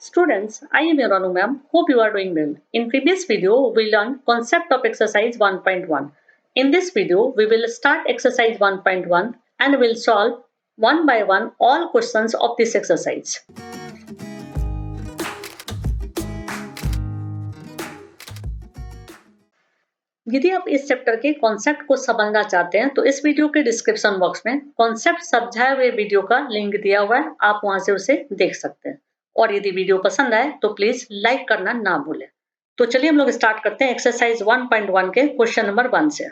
Students, I am your Anu ma'am. Hope you are doing well. In previous video, we learned concept of exercise 1.1. In this video, we will start exercise 1.1 and will solve one by one all questions of this exercise. यदि आप इस chapter के concept को समझना चाहते हैं तो इस वीडियो के डिस्क्रिप्शन बॉक्स में कॉन्सेप्ट समझाए हुए वीडियो का लिंक दिया हुआ है, आप वहां से उसे देख सकते हैं। और यदि वीडियो पसंद आए तो प्लीज लाइक करना ना भूलें। तो चलिए हम लोग स्टार्ट करते हैं एक्सरसाइज 1.1 के क्वेश्चन नंबर 1 से।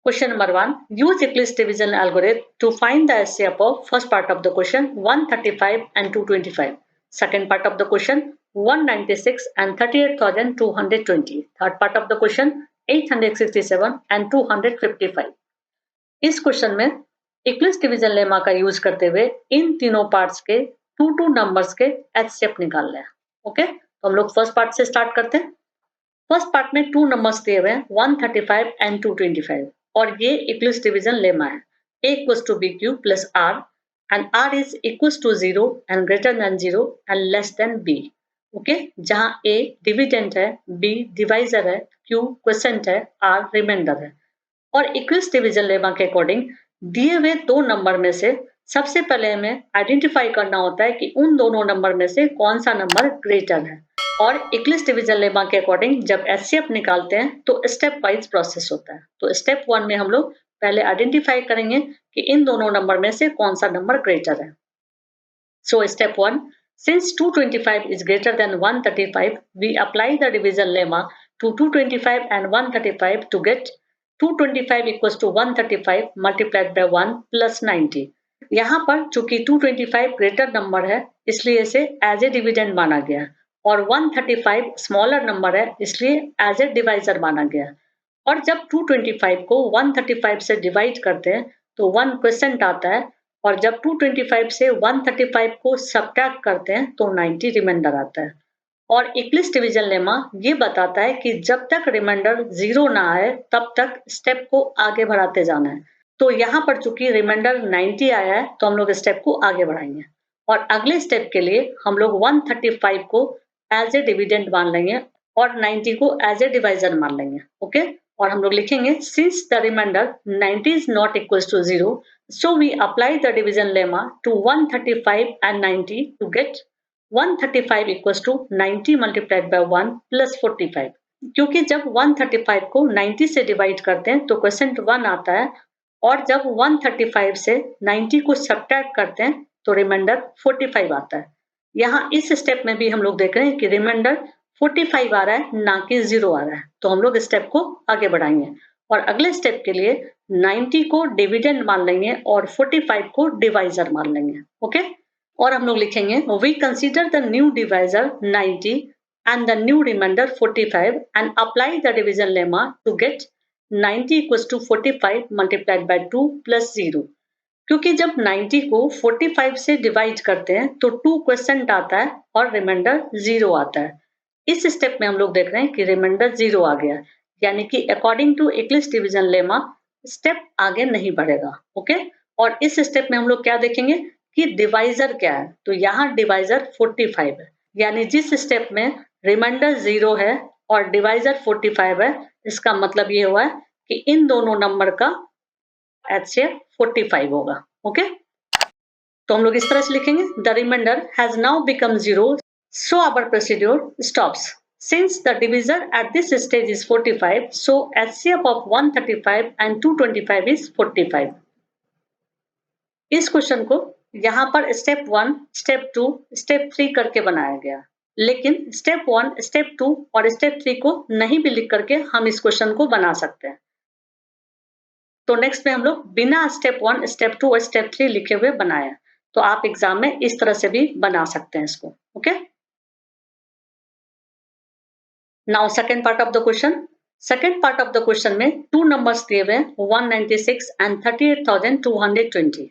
Question number 1, use Euclid's division algorithm to find the HCF of first part of the question 135 and 225, second part of the question 196 and 38,220, third part of the question 867 and 255। इस question में Euclid's division lemma का use करते हुए इन तीनों parts के two numbers के HCF निकालना है। ओके, तो हम लोग फर्स्ट पार्ट से स्टार्ट करते हैं। फर्स्ट पार्ट में टू नंबर्स दिए हुए हैं 135 एंड 225 और ये इक्लिप्स डिवीजन लेमा है। A equals to BQ plus R and R is equals to 0 and greater than 0 and less than B। Okay, जहां A डिविडेंट है, B डिवाइजर है, Q क्वोशेंट है, R रिमाइंडर है। और इक्विलिप्स division lemma के according दिए हुए दो नंबर में से सबसे पहले हमें आइडेंटिफाई करना होता है कि उन दोनों नंबर में से कौन सा नंबर ग्रेटर है। और इक्लिप्स डिवीजन लेमा के अकॉर्डिंग जब एचसीएफ निकालते हैं तो स्टेप वाइज प्रोसेस होता है। तो स्टेप 1 में हम लोग पहले आइडेंटिफाई करेंगे कि इन दोनों नंबर में से कौन सा नंबर ग्रेटर है। So step 1, since 225 is greater than 135, we apply the division lemma to 225 and 135 to get 225 equals to 135 multiplied by 1 plus 90। यहाँ पर चूंकि 225 ग्रेटर नंबर है इसलिए इसे एज ए डिविडेंड माना गया और 135 स्मॉलर नंबर है इसलिए एज ए डिवाइजर माना गया। और जब 225 को 135 से डिवाइड करते हैं तो 1 क्वोशेंट आता है और जब 225 से 135 को सब्ट्रैक्ट करते हैं तो 90 रिमाइंडर आता है। और इक्लिप्स डिवीजन लेमा ये बताता है कि जब तक रिमाइंडर 0 ना आए तब तक स्टेप को आगे बढ़ाते जाना है। तो यहाँ पर चूंकि रिमाइंडर 90 आया है तो हम लोग स्टेप को आगे बढ़ाएंगे और अगले स्टेप के लिए हम लोग 135 को एज ए डिविडेंड मान लेंगे और 90 को एज ए डिवाइजर मान लेंगे। ओके, और हम लोग लिखेंगे since the remainder 90 is not equals to 0, so we apply the division lemma to 135 and 90 to get 135 equals to 90 multiplied by 1 plus 45। क्योंकि जब 135 को 90 से डिवाइड करते हैं तो क्वोशेंट 1 आता है और जब 135 से 90 को सब्ट्रैक्ट करते हैं तो रिमाइंडर 45 आता है। यहाँ इस स्टेप में भी हम लोग देख रहे हैं कि रिमाइंडर 45 आ रहा है ना कि 0 आ रहा है, तो हम लोग स्टेप को आगे बढ़ाएंगे और अगले स्टेप के लिए 90 को डिविडेंड मान लेंगे और 45 को डिवाइजर मान लेंगे। ओके, और हम लोग लिखेंगे we consider the new divisor 90 and the new remainder 45 and apply the division lemma to get 90 equals to 45 multiplied by 2 plus 0। क्योंकि जब 90 को 45 से डिवाइड करते हैं तो 2 क्वोशेंट आता है और रिमाइंडर 0 आता है। इस स्टेप में हम लोग देख रहे हैं कि रिमाइंडर 0 आ गया, यानी कि according to Euclid's division lemma step आगे नहीं बढ़ेगा। ओके, और इस स्टेप में हम लोग क्या देखेंगे कि डिवाइजर क्या है। तो यहाँ डिवाइजर 45 है, यानी जिस स्टेप में रिमाइंडर 0 है और डिवाइजर 45 है इसका मतलब ये हुआ है कि इन दोनों नंबर का एचसीएफ 45 होगा। ओके, तो हम लोग इस तरह से लिखेंगे the remainder has now become 0, so our procedure stops। Since the divisor at this stage is 45, so HCF of 135 and 225 is 45। इस क्वेश्चन को यहाँ पर स्टेप 1, स्टेप 2, स्टेप 3 करके बनाया गया, लेकिन स्टेप 1, स्टेप 2 और स्टेप 3 को नहीं भी लिख करके हम इस क्वेश्चन को बना सकते हैं। तो नेक्स्ट में हम लोग बिना स्टेप 1, स्टेप 2 और स्टेप 3 लिखे हुए बनाया, तो आप एग्जाम में इस तरह से भी बना सकते हैं इसको। Okay, now second part of the question. Second part of the question में टू नंबर्स दिए हुए 196 एंड 38,220।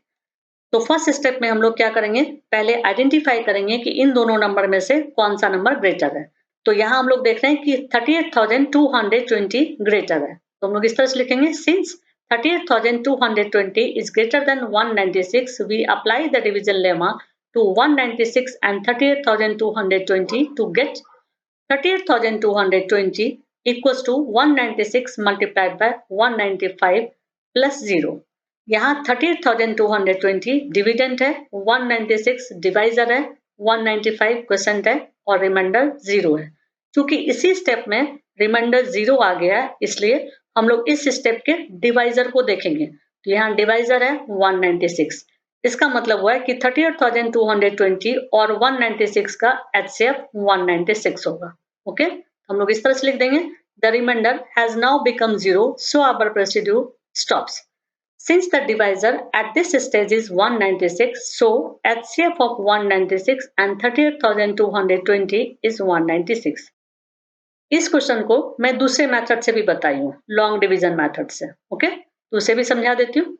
तो फर्स्ट स्टेप में हम लोग क्या करेंगे, पहले आइडेंटिफाई करेंगे कि इन दोनों नंबर में से कौन सा नंबर ग्रेटर है। तो यहाँ हम लोग देख रहे हैं कि 38,220 ग्रेटर है, तो हम लोग इस तरह से लिखेंगे since 38,220 is greater than 196, we apply the division lemma to 196 and 38,220 to get 38,220 equals to 196 multiplied by 195 plus 0. यहाँ 38,220 डिविडेंड है, 196 डिवाइजर है, 195 क्वोशंट है और रिमाइंडर 0 है। क्योंकि इसी स्टेप में रिमाइंडर 0 आ गया है, इसलिए हम लोग इस स्टेप के डिवाइजर को देखेंगे। तो यहाँ डिवाइजर है 196। इसका मतलब हुआ है कि 38,220 और 196 का HCF 196 होगा। ओके, हम लोग इस तरह से लिख देंगे, the remainder has now become 0, so our procedure stops. Since the divisor at this stage is 196, so HCF of 196 and 38,220 is 196. इस क्वेश्चन को मैं दूसरे मेथड से भी बताई हूँ, लॉन्ग डिवीजन मेथड से। ओके, तो उसे भी समझा देती हूँ।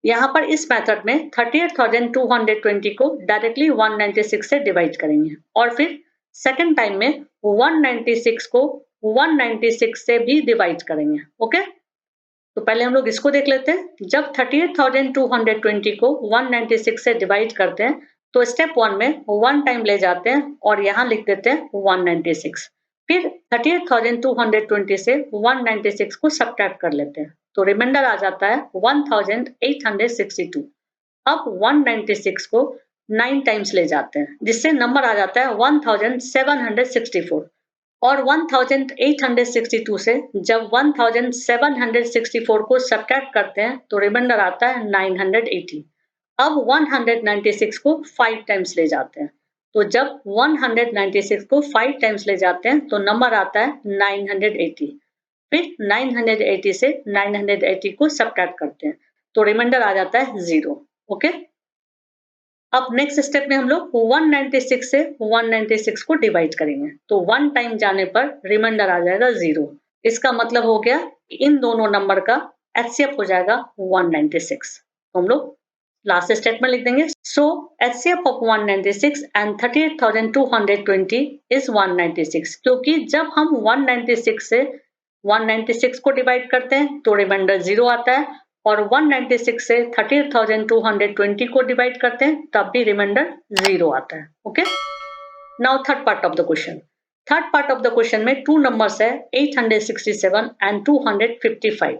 यहाँ पर इस मेथड में 38,220 को डायरेक्टली 196 से डिवाइड करेंगे और फिर सेकंड टाइम में 196 को 196 से भी डिवाइड करेंगे। ओके, तो पहले हम लोग इसको देख लेते हैं। जब 38,220 को 196 से डिवाइड करते हैं तो स्टेप 1 में 1 टाइम ले जाते हैं और यहाँ लिख देते हैं 196। फिर 38,220 से 196 को सब्ट्रैक्ट कर लेते हैं तो रिमाइंडर आ जाता है 1,862। अब 196 को 9 टाइम्स ले जाते हैं जिससे नंबर आ जाता है 1,764 और 1,862 से जब 1,764 को सब्ट्रैक्ट करते हैं तो रिमाइंडर आता है 980। अब 196 को 5 टाइम्स ले जाते हैं तो जब 196 को 5 टाइम्स ले जाते हैं तो नंबर आता है 980। फिर 980 से 980 को सब्ट्रैक्ट करते हैं तो रिमाइंडर आ जाता है 0। ओके, अब नेक्स्ट स्टेप में हम लोग 196 से 196 को डिवाइड करेंगे तो 1 टाइम जाने पर रिमाइंडर आ जाएगा 0। इसका मतलब हो गया इन दोनों नंबर का HCF हो जाएगा 196। तो हम लोग लास्ट स्टेप में लिख देंगे, सो HCF ऑफ 196 एंड 38,220 इज 196। क्योंकि जब हम 196 से 196 को डिवाइड करते हैं तो रिमाइंडर 0 आता है और 196 से 38,220 को डिवाइड करते हैं तब भी रिमाइंडर 0 आता है। Okay, now third part of the question. Third part of the question में 2 नंबर्स है 867 एंड 255।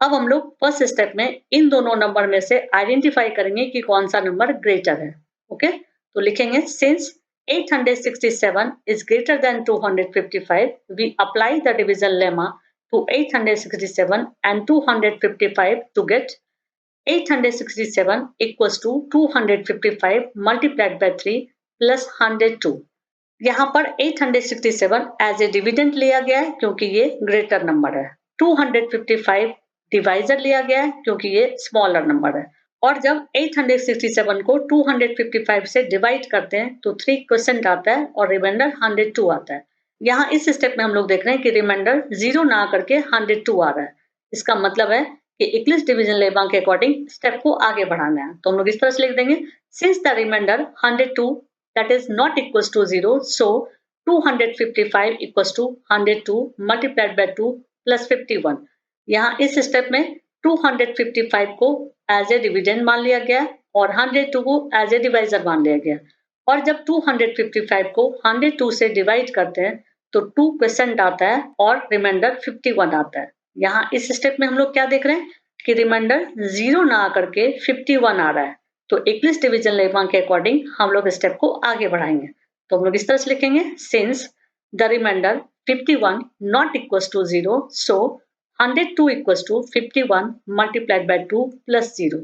अब हम लोग फर्स्ट स्टेप में इन दोनों नंबर में से आइडेंटिफाई करेंगे कि कौन सा नंबर ग्रेटर है। ओके, तो लिखेंगे since 867 is greater than 255, we apply the division lemma to 867 and 255 to get 867 equals to 255 multiplied by 3 plus 102। यहाँ पर 867 एज ए डिविडेंड लिया गया है क्योंकि ये ग्रेटर नंबर है। 255 डिवाइजर लिया गया है क्योंकि ये स्मॉलर नंबर है। और जब 867 को 255 से डिवाइड करते हैं तो 3% आता है और रिमाइंडर 102 आता है। यहाँ इस स्टेप में हम लोग देख रहे हैं कि रिमाइंडर 0 ना करके 102 आ रहा है। इसका मतलब है कि इक्लिप्स डिवीजन लेमा के अकॉर्डिंग स्टेप को आगे बढ़ाना है। तो हम लोग इस तरह से लिख देंगे, since the remainder 102 that is not equals to 0, so 255 equals to 102 multiplied by 2 plus 51। यहाँ इस स्टेप में 255 को एज ए डिविडेंड मान लिया गया और 102 को एज ए डिवाइजर मान लिया गया। और जब 255 को 102 से डिवाइड करते हैं तो 2% आता है और रिमाइंडर 51 आता है। यहाँ इस स्टेप में हम लोग क्या देख रहे हैं कि रिमाइंडर 0 ना आकर के 51 आ रहा है। तो इक्लिप्स डिवीजन लेमा के अकॉर्डिंग हम लोग स्टेप को आगे बढ़ाएंगे। तो हम लोग इस तरह से लिखेंगे, since the remainder 51 not equals to 0, so 102 equals to 51 multiplied by 2 plus 0।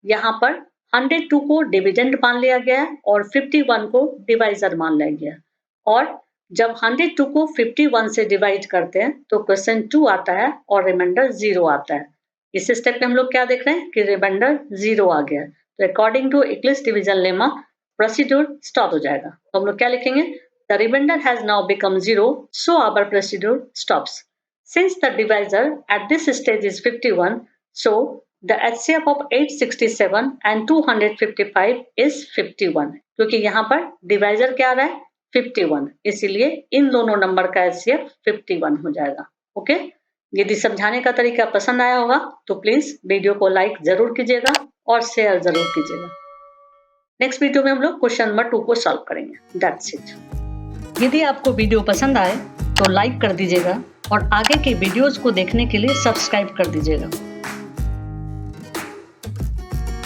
यहाँ पर 102 को डिविडेंड मान लिया गया है और 51 को डिवाइजर मान लिया गया। और जब 102 को 51 से डिवाइड करते हैं तो क्वेश्चन 2 आता है और रिमाइंडर 0 आता है। इस स्टेप में हम लोग क्या देख रहे हैं कि रिमाइंडर 0 आ गया। तो according to Euclid's division lemma procedure stop हो जाएगा। तो हम लोग क्या लिखेंगे, the remainder has now become 0, so our procedure stops. Since the divisor at this stage is 51, so the HCF of 867 and 255 is 51। क्योंकि यहाँ पर डिवाइजर क्या आ रहा है 51, इसीलिए इन दोनों नंबर का HCF 51 हो जाएगा। ओके, यदि समझाने का तरीका पसंद आया होगा तो प्लीज वीडियो को लाइक जरूर कीजिएगा और शेयर जरूर कीजिएगा। नेक्स्ट वीडियो में हम लोग क्वेश्चन नंबर 2 को सॉल्व करेंगे। That's it. यदि आपको वीडियो पसंद आए तो लाइक कर दीजिएगा और आगे के वीडियोस को देखने के लिए सब्सक्राइब कर दीजिएगा।